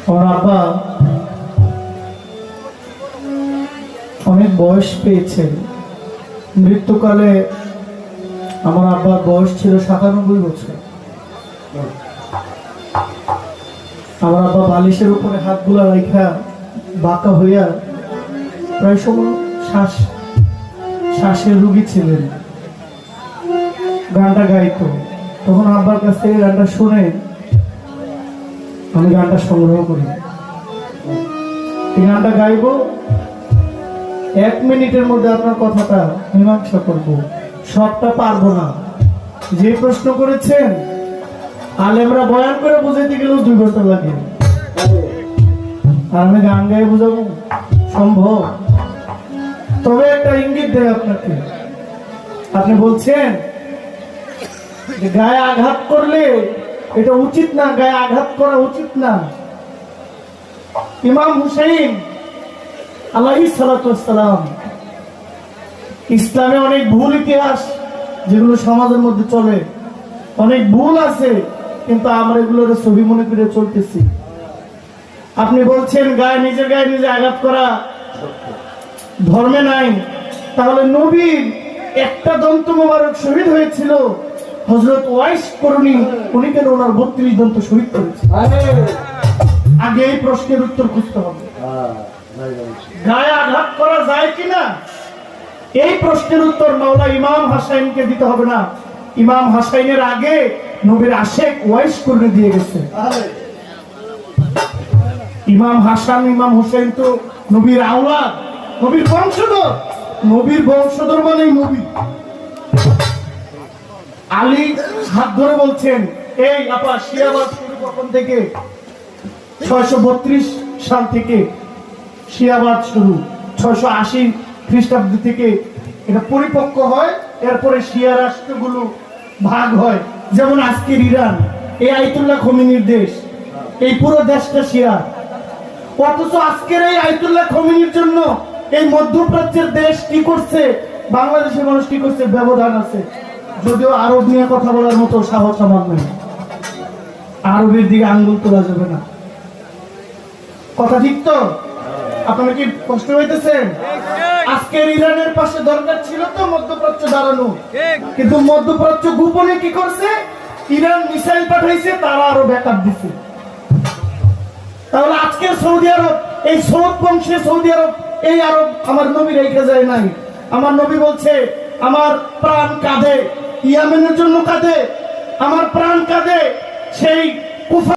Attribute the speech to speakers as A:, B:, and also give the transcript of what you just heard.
A: আমার আব্বা অনেক বয়স পেয়েছেন। মৃত্যুকালে আমার আব্বার বয়স ছিল ৯৭ বছর। আমার আব্বা বালিশের উপরে হাতগুলা রাইখা বাঁকা হইয়া প্রায় সময় শ্বাসের রুগী ছিলেন। গানটা গাইতো, তখন আব্বার কাছ থেকে গানটা শুনে আমি গানটা সংগ্রহ করি। এই গানটা গাইবো, ১ মিনিটের মধ্যে আপনার কথাটা মীমাংসা করবো। সবটা পারবো না। যে প্রশ্ন করেছেন আলেমরা বয়ান করে বুঝাইতে গেলেও ২ ঘন্টা লাগে, আর আমি গান গায়ে বুঝাবো সম্ভব? তবে একটা ইঙ্গিত দেয় আপনাকে। আপনি বলছেন যে গায়ে আঘাত করলে এটা উচিত না, গায়ে আঘাত করা উচিত না। ইমাম হুসাইন আলাইহিস সালাতু ওয়াস সালাম, ইসলামে অনেক ভুল ইতিহাস যেগুলো সমাজের মধ্যে চলে, অনেক ভুল আছে, কিন্তু আমরা এগুলোর সহি মনে করে চলতেছি। আপনি বলছেন গায়ে নিজে আঘাত করা ধর্মে নাই, তাহলে নবীর একটা দন্ত মোবারক শহীদ হয়েছিল, হযরত ওয়াইস করুনি, উনি কেন ওনার ৩২ দন্ত শহীদ করেছে? আগে এই প্রশ্নের উত্তর খুঁজতে হবে। গায়ে আঘাত করা যায় কিনা এই প্রশ্নের উত্তর মাওলা ইমাম হাসাইনকে দিতে হবে না। ইমাম হাসাইনের আগে নবীর আশেক ওয়াইস করুনি দিয়ে গেছে। ইমাম হাসান ইমাম হুসাইন তো নবীর আওলাদ, নবীর বংশধর। নবীর বংশধর মানেই নবী। আলী হাত ধরে বলছেন, এই আপা শিয়াবাদ শুরু কখন থেকে? ৬৩২ সাল থেকে শিয়াবাদ শুরু, ৬৮০ খ্রিস্টাব্দ থেকে এটা পরিপক্ক হয়। এরপরে শিয়া রাষ্ট্রগুলো ভাগ হয়, যেমন আজকের ইরান, এই আয়াতুল্লাহ খোমেনির দেশ, এই পুরো দেশটা শিয়া। অথচ আজকের এই আয়াতুল্লাহ খোমেনির জন্য এই মধ্যপ্রাচ্যের দেশ কি করছে, বাংলাদেশের মানুষ কি করছে, ব্যবধান আছে। যদিও আরব নিয়ে কথা বলার মতো সাহস আমার নেই, আরবের দিকে আঙ্গুল তোলা যাবে না। কথা ঠিক তো? আপনারা কি কষ্ট হইতেছেন? আজকের ইরানের পাশে দরকার ছিল তো মধ্যপ্রাচ্য দাঁড়ানো, কিন্তু মধ্যপ্রাচ্য গোপনে কি করছে, ইরান মিসাইল পাঠাইছে, তারা আরো ব্যাকআপ দিচ্ছে। তাহলে আজকের সৌদি আরব, এই সৌদ বংশে সৌদি আরব, এই আরব আমার নবী রেখে যায় নাই। আমার নবী বলছে আমার প্রাণ কাঁদে, ইয়ামেনের জন্য কাঁদে, আমার প্রাণ কাঁদে সেই কুফা